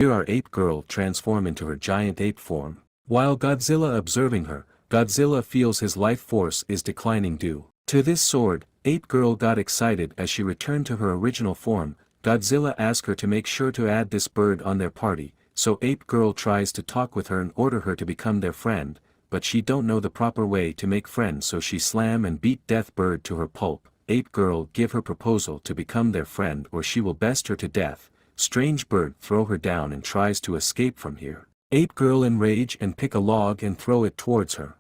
Here our ape girl transform into her giant ape form. While Godzilla observing her, Godzilla feels his life force is declining due to this sword. Ape girl got excited as she returned to her original form. Godzilla asked her to make sure to add this bird on their party, so ape girl tries to talk with her and order her to become their friend, but she don't know the proper way to make friends, so she slam and beat death bird to her pulp. Ape girl give her proposal to become their friend or she will best her to death. Strange bird throw her down and tries to escape from here. Ape girl enrage and pick a log and throw it towards her.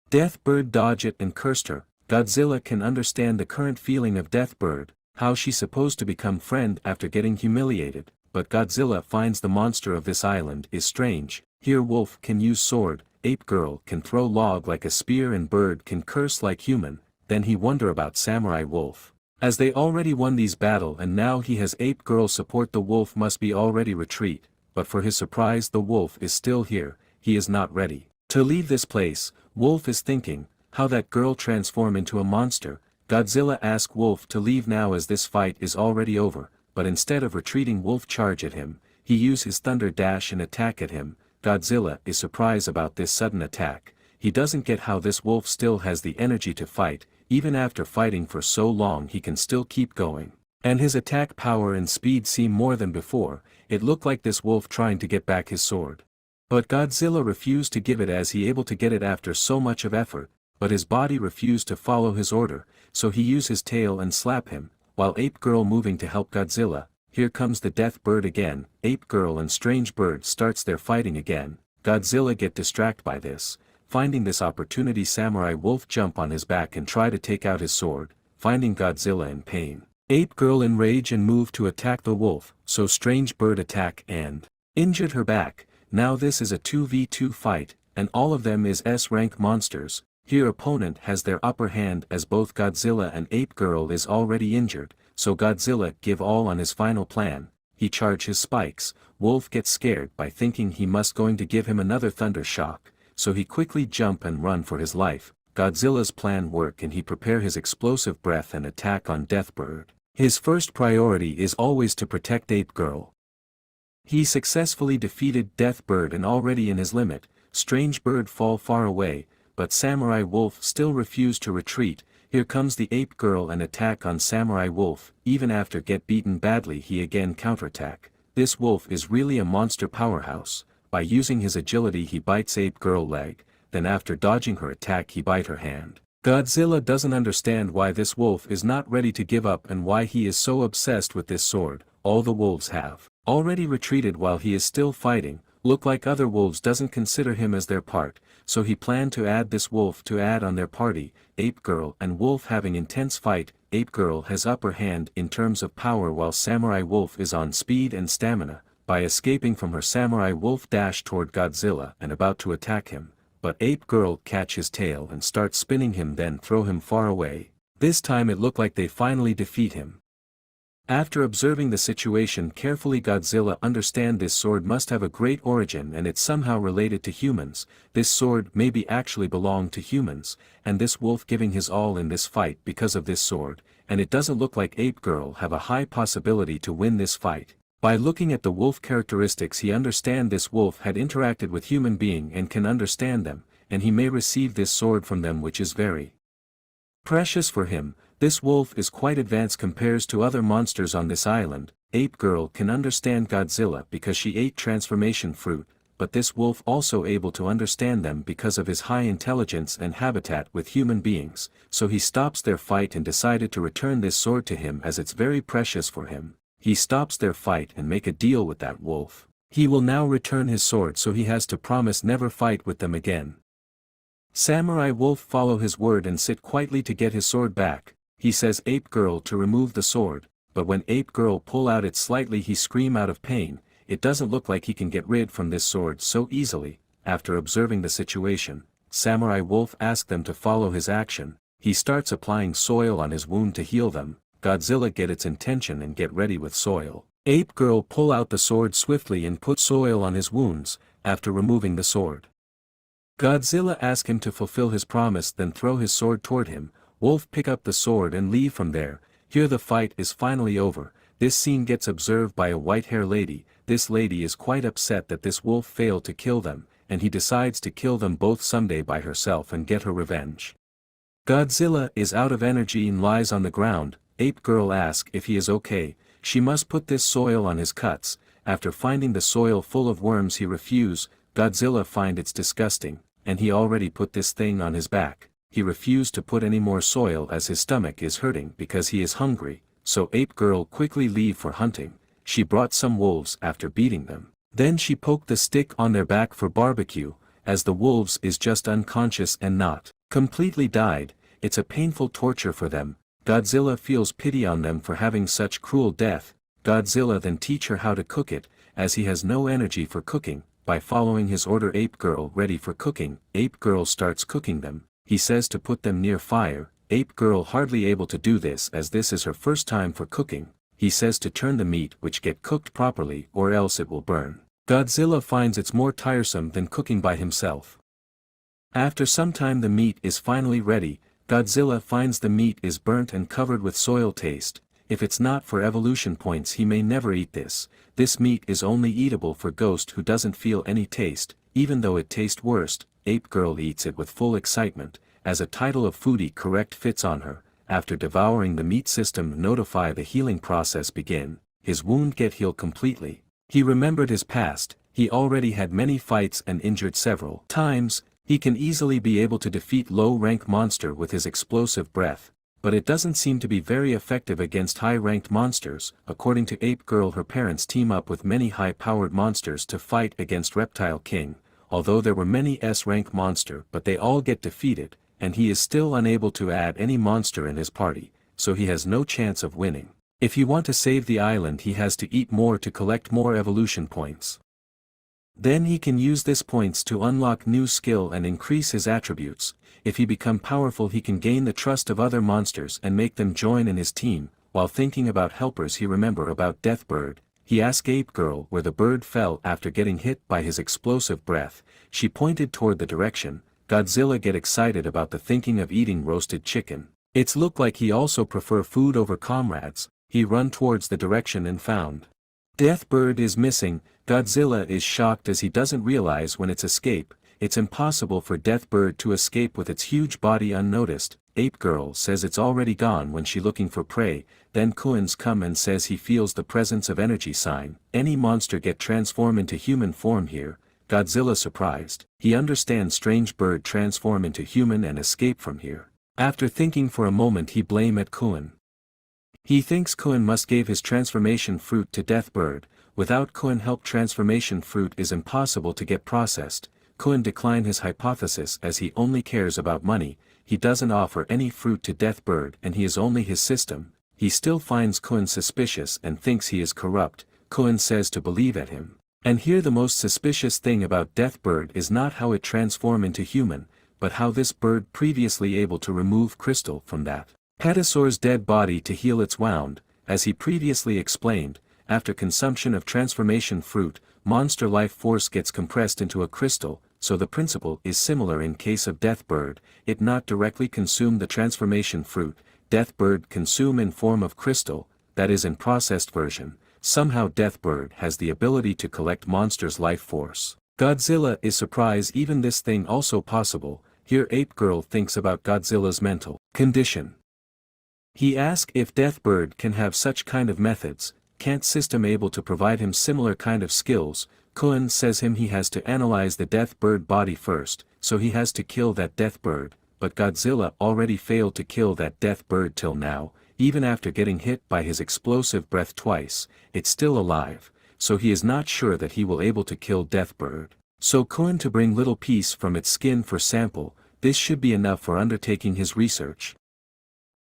Death bird dodge it and cursed her. Godzilla can understand the current feeling of death bird, how she's supposed to become friend after getting humiliated, but Godzilla finds the monster of this island is strange. Here wolf can use sword, ape girl can throw log like a spear and bird can curse like human. Then he wonder about samurai wolf. As they already won these battle and now he has ape girl support, the wolf must be already retreat, but for his surprise the wolf is still here. He is not ready to leave this place. Wolf is thinking, how that girl transform into a monster. Godzilla asks wolf to leave now as this fight is already over, but instead of retreating wolf charge at him, he use his thunder dash and attack at him. Godzilla is surprised about this sudden attack. He doesn't get how this wolf still has the energy to fight. Even after fighting for so long he can still keep going. And his attack power and speed seem more than before. It looked like this wolf trying to get back his sword. But Godzilla refused to give it as he able to get it after so much of effort, but his body refused to follow his order, so he used his tail and slap him, while ape girl moving to help Godzilla. Here comes the death bird again. Ape girl and strange bird starts their fighting again. Godzilla get distracted by this. Finding this opportunity, samurai wolf jump on his back and try to take out his sword, finding Godzilla in pain. Ape girl enrage and move to attack the wolf, so strange bird attack and injured her back. Now this is a 2v2 fight, and all of them is S-rank monsters. Here opponent has their upper hand as both Godzilla and ape girl is already injured, so Godzilla give all on his final plan. He charge his spikes. Wolf gets scared by thinking he must going to give him another thunder shock. So he quickly jump and run for his life. Godzilla's plan work and he prepare his explosive breath and attack on death bird. His first priority is always to protect ape girl. He successfully defeated death bird and already in his limit. Strange bird fall far away, but samurai wolf still refused to retreat. Here comes the ape girl and attack on samurai wolf. Even after get beaten badly he again counterattack. This wolf is really a monster powerhouse. By using his agility he bites ape girl leg, then after dodging her attack he bite her hand. Godzilla doesn't understand why this wolf is not ready to give up and why he is so obsessed with this sword. All the wolves have already retreated while he is still fighting. Look like other wolves doesn't consider him as their part, so he planned to add this wolf to add on their party. Ape girl and wolf having intense fight. Ape girl has upper hand in terms of power while samurai wolf is on speed and stamina. By escaping from her, samurai wolf dash toward Godzilla and about to attack him, but ape girl catch his tail and start spinning him, then throw him far away. This time it looked like they finally defeat him. After observing the situation carefully, Godzilla understand this sword must have a great origin and it's somehow related to humans. This sword maybe actually belong to humans, and this wolf giving his all in this fight because of this sword, and it doesn't look like ape girl have a high possibility to win this fight. By looking at the wolf characteristics he understand this wolf had interacted with human being and can understand them, and he may receive this sword from them, which is very precious for him. This wolf is quite advanced compares to other monsters on this island. Ape girl can understand Godzilla because she ate transformation fruit, but this wolf also able to understand them because of his high intelligence and habitat with human beings, so he stops their fight and decided to return this sword to him as it's very precious for him. He stops their fight and make a deal with that wolf. He will now return his sword, so he has to promise never fight with them again. Samurai wolf follow his word and sit quietly to get his sword back. He says ape girl to remove the sword, but when ape girl pull out it slightly he scream out of pain. It doesn't look like he can get rid from this sword so easily. After observing the situation, samurai wolf asks them to follow his action. He starts applying soil on his wound to heal them. Godzilla get its intention and get ready with soil. Ape girl pull out the sword swiftly and put soil on his wounds. After removing the sword, Godzilla asks him to fulfill his promise, then throw his sword toward him. Wolf pick up the sword and leave from there. Here the fight is finally over. This scene gets observed by a white-haired lady. this lady is quite upset that this wolf failed to kill them, and he decides to kill them both someday by herself and get her revenge. Godzilla is out of energy and lies on the ground. Ape Girl asks if he is okay. She must put this soil on his cuts. After finding the soil full of worms he refuses. Godzilla finds it's disgusting, and he already put this thing on his back. He refused to put any more soil as his stomach is hurting because he is hungry, so Ape Girl quickly leave for hunting. She brought some wolves after beating them. Then she poked the stick on their back for barbecue, as the wolves is just unconscious and not completely died. It's a painful torture for them. Godzilla feels pity on them for having such cruel death. Godzilla then teach her how to cook it, as he has no energy for cooking. By following his order Ape Girl ready for cooking, Ape Girl starts cooking them. He says to put them near fire. Ape Girl hardly able to do this as this is her first time for cooking. He says to turn the meat which get cooked properly or else it will burn. Godzilla finds it's more tiresome than cooking by himself. After some time the meat is finally ready. Godzilla finds the meat is burnt and covered with soil taste. If it's not for evolution points he may never eat this. This meat is only eatable for Ghost who doesn't feel any taste, even though it tastes worst. Ape Girl eats it with full excitement, as a title of foodie correct fits on her. After devouring the meat system notify the healing process begin, his wound get healed completely. He remembered his past, he already had many fights and injured several times. He can easily be able to defeat low-rank monster with his explosive breath, but it doesn't seem to be very effective against high-ranked monsters. According to Ape Girl her parents team up with many high-powered monsters to fight against Reptile King, although there were many S-rank monster but they all get defeated, and he is still unable to add any monster in his party, so he has no chance of winning. If he want to save the island he has to eat more to collect more evolution points. Then he can use this points to unlock new skill and increase his attributes. If he become powerful he can gain the trust of other monsters and make them join in his team. While thinking about helpers he remember about Deathbird. He asked Ape Girl where the bird fell after getting hit by his explosive breath. She pointed toward the direction. Godzilla get excited about the thinking of eating roasted chicken. It's look like he also prefer food over comrades. He run towards the direction and found Deathbird is missing. Godzilla is shocked as he doesn't realize when it's escape. It's impossible for Deathbird to escape with its huge body unnoticed. Ape Girl says it's already gone when she looking for prey. Then Kuins come and says he feels the presence of energy sign. Any monster get transform into human form here. Godzilla surprised. He understands strange bird transform into human and escape from here. After thinking for a moment he blame at Kuin. He thinks Kuin must give his transformation fruit to Deathbird. Without Kuin help transformation fruit is impossible to get processed. Kuin decline his hypothesis as he only cares about money. He doesn't offer any fruit to Deathbird and he is only his system. He still finds Kuin suspicious and thinks he is corrupt. Kuin says to believe at him. And here the most suspicious thing about Deathbird is not how it transform into human, but how this bird previously able to remove crystal from that Petasaur's dead body to heal its wound. As he previously explained, after consumption of transformation fruit, monster life force gets compressed into a crystal, so the principle is similar in case of Deathbird. It not directly consume the transformation fruit, Deathbird consume in form of crystal, that is in processed version. Somehow Deathbird has the ability to collect monsters' life force. Godzilla is surprised even this thing also possible. Here Ape Girl thinks about Godzilla's mental condition. He asks if Deathbird can have such kind of methods. Can't system able to provide him similar kind of skills. Kuin says him he has to analyze the Deathbird body first, so he has to kill that Deathbird, but Godzilla already failed to kill that Deathbird till now. Even after getting hit by his explosive breath twice, it's still alive, so he is not sure that he will able to kill Deathbird. So Kuin to bring little piece from its skin for sample. This should be enough for undertaking his research.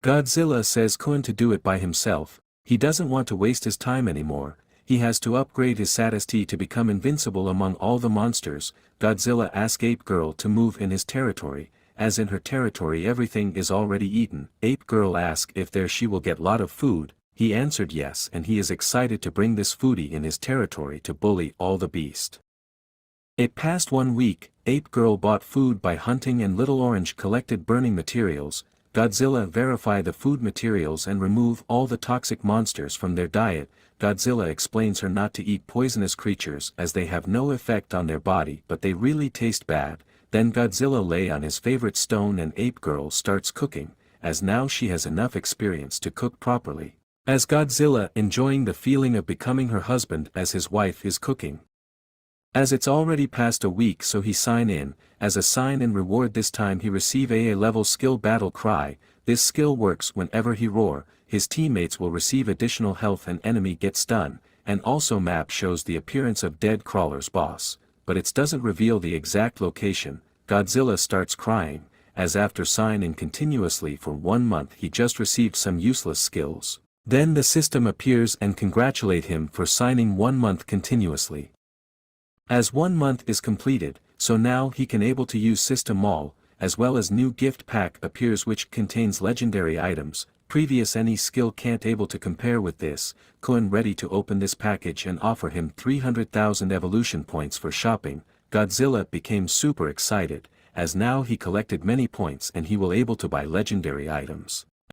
Godzilla says Kuin to do it by himself. He doesn't want to waste his time anymore. He has to upgrade his Sadisty to become invincible among all the monsters. Godzilla asks Ape Girl to move in his territory. As in her territory everything is already eaten. Ape Girl asks if there she will get lot of food. He answered yes and he is excited to bring this foodie in his territory to bully all the beast. It passed 1 week. Ape Girl bought food by hunting and Little Orange collected burning materials. Godzilla verify the food materials and remove all the toxic monsters from their diet. Godzilla explains her not to eat poisonous creatures as they have no effect on their body but they really taste bad. Then Godzilla lay on his favorite stone and Ape Girl starts cooking, as now she has enough experience to cook properly. As Godzilla enjoying the feeling of becoming her husband as his wife is cooking. As it's already past a week so he sign in, as a sign and reward this time he receive a level skill battle cry. This skill works whenever he roar, his teammates will receive additional health and enemy gets done, and also map shows the appearance of dead crawler's boss, but it doesn't reveal the exact location. Godzilla starts crying, as after sign in continuously for 1 month he just received some useless skills. Then the system appears and congratulate him for signing 1 month continuously. As 1 month is completed, so now he can able to use system mall, as well as new gift pack appears which contains legendary items. Previous any skill can't able to compare with this. Kun ready to open this package and offer him 300,000 evolution points for shopping. Godzilla became super excited, as now he collected many points and he will able to buy legendary items.